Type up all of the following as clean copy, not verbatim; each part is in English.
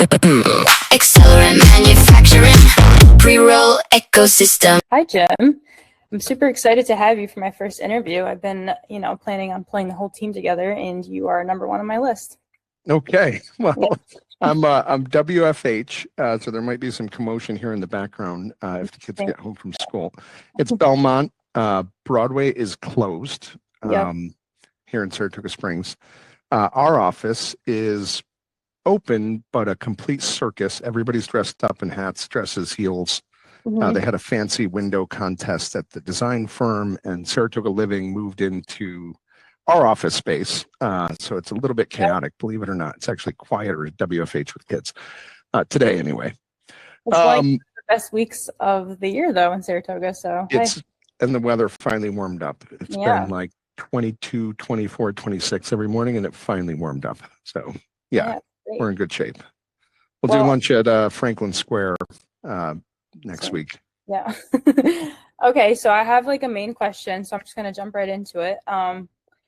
Accelerant manufacturing, pre-roll ecosystem. Hi, Jim. I'm super excited to have you for my first interview. I've been, planning on pulling the whole team together, and you are number one on my list. Okay, well, I'm WFH, so there might be some commotion here in the background if the kids get home from school. It's Belmont. Broadway is closed here in Saratoga Springs. Our office is open, but a complete circus. Everybody's dressed up in hats, dresses, heels. They had a fancy window contest at the design firm, and Saratoga Living moved into our office space. So it's a little bit chaotic, believe it or not. It's actually quieter at WFH with kids today, anyway. It's like the best weeks of the year, though, in Saratoga. So and the weather finally warmed up. It's been like 22, 24, 26 every morning, and it finally warmed up. So we're in good shape. We'll do lunch at Franklin Square next week. Yeah. Okay, so I have like a main question, so I'm just going to jump right into it.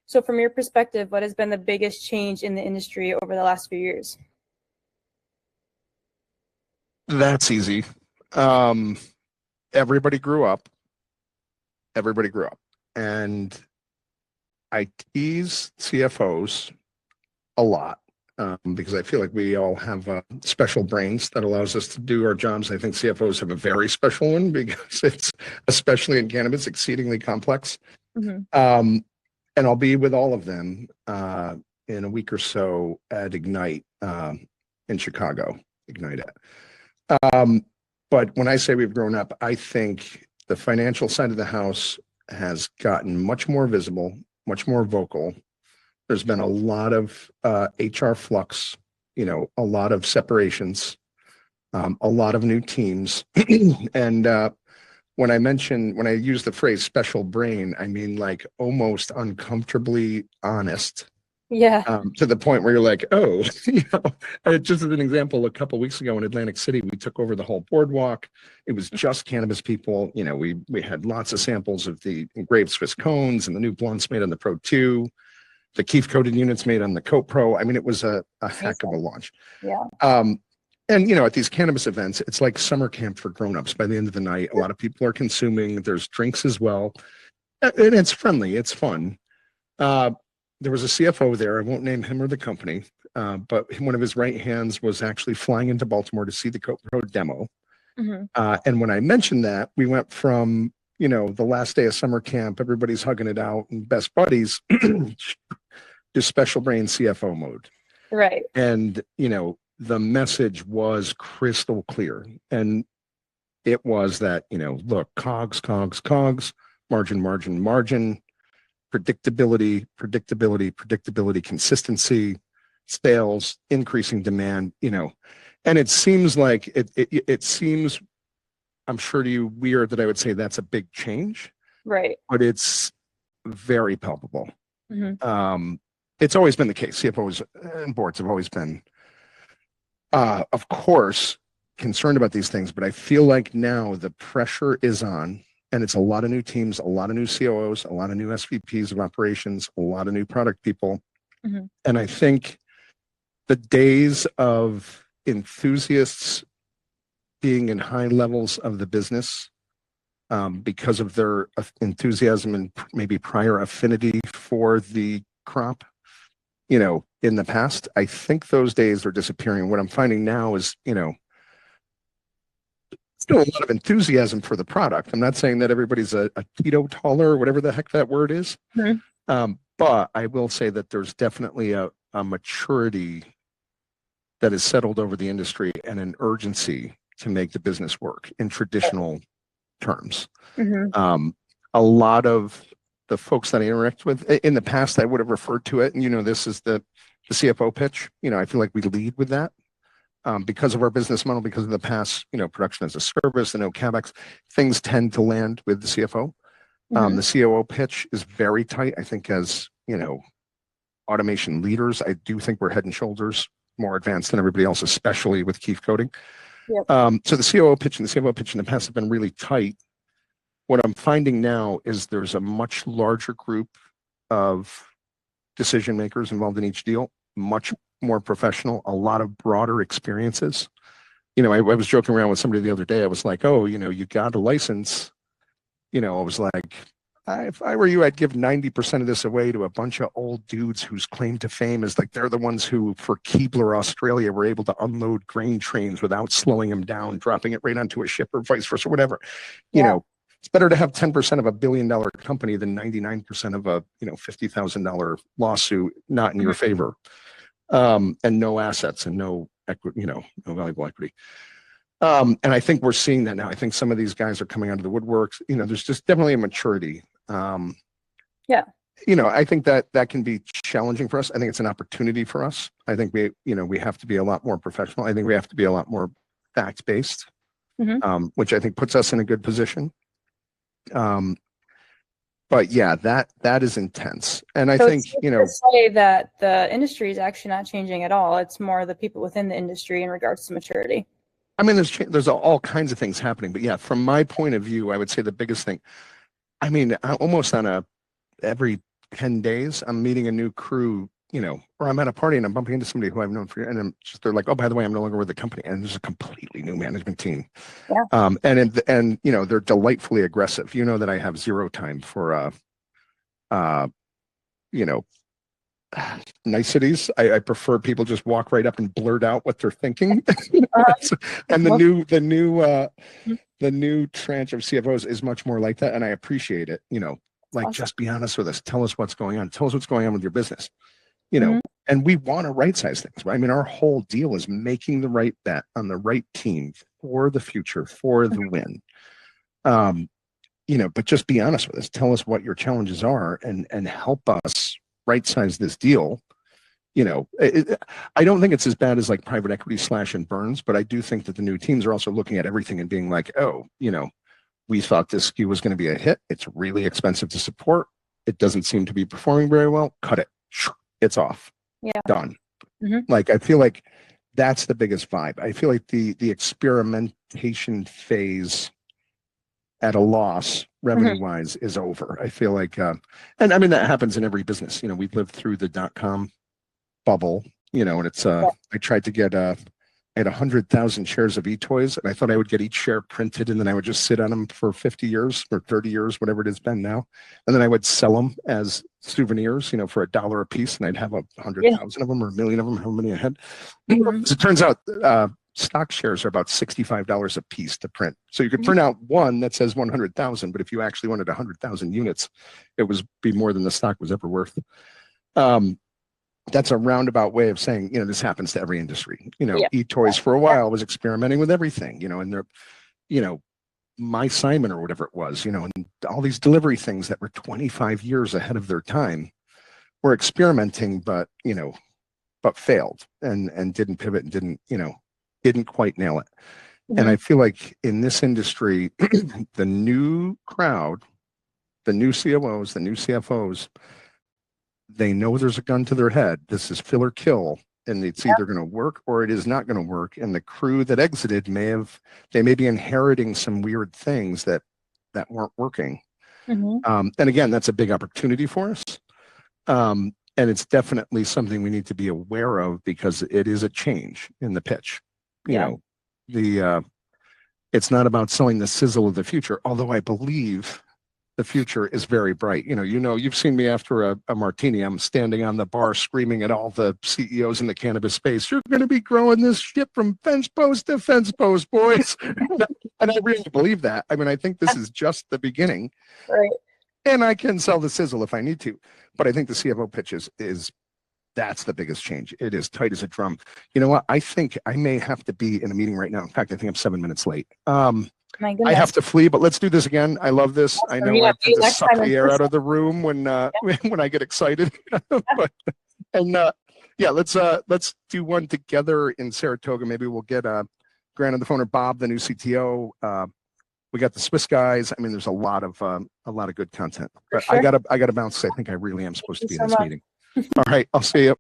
So from your perspective, what has been the biggest change in the industry over the last few years? That's easy. Everybody grew up. And I tease CFOs a lot because I feel like we all have special brains that allows us to do our jobs. I think CFOs have a very special one because it's, especially in cannabis, exceedingly complex. And I'll be with all of them in a week or so at Ignite in Chicago. Ignite it. But when I say we've grown up, I think the financial side of the house has gotten much more visible, much more vocal. There's been a lot of HR flux, a lot of separations, a lot of new teams. And when I use the phrase special brain, I mean like almost uncomfortably honest. To the point where you're like, oh, just as an example, a couple of weeks ago in Atlantic City, we took over the whole boardwalk. It was just cannabis people. We had lots of samples of the engraved Swiss cones and the new blunts made on the Pro 2, the Keef coated units made on the Coat Pro. I mean, it was a heck of a launch. And, at these cannabis events, it's like summer camp for grownups. By the end of the night, a lot of people are consuming. There's drinks as well. And it's friendly. It's fun. There was a CFO there. I won't name him or the company, but one of his right hands was actually flying into Baltimore to see the Coat Pro demo. And when I mentioned that, we went from, the last day of summer camp, everybody's hugging it out and best buddies to special brain CFO mode. Right. And, the message was crystal clear. And it was that, look, COGS, margin, predictability, consistency, sales, increasing demand, and it seems like it seems, I'm sure to you, weird that I would say that's a big change, right? But it's very palpable. It's always been the case. CFOs and boards have always been, of course, concerned about these things, but I feel like now the pressure is on. And it's a lot of new teams, a lot of new COOs, a lot of new SVPs of operations, a lot of new product people. And I think the days of enthusiasts being in high levels of the business because of their enthusiasm and maybe prior affinity for the crop, in the past, I think those days are disappearing. What I'm finding now is, still a lot of enthusiasm for the product. I'm not saying that everybody's a teetotaler or whatever the heck that word is. But I will say that there's definitely a maturity that has settled over the industry and an urgency to make the business work in traditional terms. A lot of the folks that I interact with in the past, I would have referred to it, and this is the CFO pitch. I feel like we lead with that. Because of our business model, because of the past, production as a service, the no CapEx, things tend to land with the CFO. The COO pitch is very tight. I think as, automation leaders, I do think we're head and shoulders more advanced than everybody else, especially with Keef coating. So the COO pitch and the CFO pitch in the past have been really tight. What I'm finding now is there's a much larger group of decision makers involved in each deal, much more professional, a lot of broader experiences. I was joking around with somebody the other day. I was like, oh, you got a license. I was like, if I were you, I'd give 90% of this away to a bunch of old dudes whose claim to fame is like they're the ones who, for Keebler, Australia, were able to unload grain trains without slowing them down, dropping it right onto a ship or vice versa, whatever. It's better to have 10% of a $1 billion company than 99% of a $50,000 lawsuit not in your favor, and no assets and no equity, no valuable equity. And I think we're seeing that now. I think some of these guys are coming out of the woodworks. There's just definitely a maturity. I think that can be challenging for us. I think it's an opportunity for us. I think we have to be a lot more professional. I think we have to be a lot more fact-based, which I think puts us in a good position. But yeah, that is intense. And I think, to say that the industry is actually not changing at all. It's more the people within the industry in regards to maturity. I mean, there's all kinds of things happening, but yeah, from my point of view, I would say the biggest thing, I mean, almost on every 10 days, I'm meeting a new crew, or I'm at a party and I'm bumping into somebody who I've known for, and they're like, oh, by the way, I'm no longer with the company. And there's a completely new management team. Yeah. And they're delightfully aggressive. That I have zero time for, niceties. I prefer people just walk right up and blurt out what they're thinking. And the new tranche of CFOs is much more like that, and I appreciate it. Awesome. Just be honest with us. Tell us what's going on. Tell us what's going on with your business. And we want to right size things. Right? I mean, our whole deal is making the right bet on the right team for the future, for the win. But just be honest with us. Tell us what your challenges are, and help us right size this deal. I don't think it's as bad as like private equity slash and burns, but I do think that the new teams are also looking at everything and being like, oh, we thought this SKU was going to be a hit. It's really expensive to support. It doesn't seem to be performing very well. Cut it. It's off. Yeah. Done. Like, I feel like that's the biggest vibe. I feel like the experimentation phase at a loss revenue wise is over. I feel like, and I mean, that happens in every business. We've lived through the .com bubble, and it's, I tried to get, I had 100,000 shares of eToys, and I thought I would get each share printed, and then I would just sit on them for 50 years or 30 years, whatever it has been now. And then I would sell them as souvenirs, for $1 a piece, and I'd have 100,000 of them or 1 million of them, how many I had. So it turns out stock shares are about $65 a piece to print. So you could print out one that says 100,000, but if you actually wanted 100,000 units, it was be more than the stock was ever worth. That's a roundabout way of saying, this happens to every industry. eToys for a while was experimenting with everything, and they're, My Simon or whatever it was, and all these delivery things that were 25 years ahead of their time were experimenting, but failed and didn't pivot and didn't quite nail it. And I feel like in this industry, the new crowd, the new COOs, the new CFOs, they know there's a gun to their head. This is fill or kill, and it's either going to work or it is not going to work. And the crew that exited they may be inheriting some weird things that weren't working. And again, that's a big opportunity for us. And it's definitely something we need to be aware of, because it is a change in the pitch. It's not about selling the sizzle of the future, although I believe the future is very bright. You've seen me after a martini. I'm standing on the bar screaming at all the CEOs in the cannabis space, you're going to be growing this shit from fence post to fence post, boys. And I really believe that. I mean, I think this is just the beginning. Right. And I can sell the sizzle if I need to. But I think the CFO pitch that's the biggest change. It is tight as a drum. You know what? I think I may have to be in a meeting right now. In fact, I think I'm 7 minutes late. I have to flee, but let's do this again. I love this. I know I tend to suck the air out of the room when I get excited. Let's do one together in Saratoga. Maybe we'll get Grant on the phone, or Bob, the new CTO. We got the Swiss guys. I mean, there's a lot of good content. But sure. I gotta bounce. I think I really am supposed to be in this meeting. All right, I'll see you.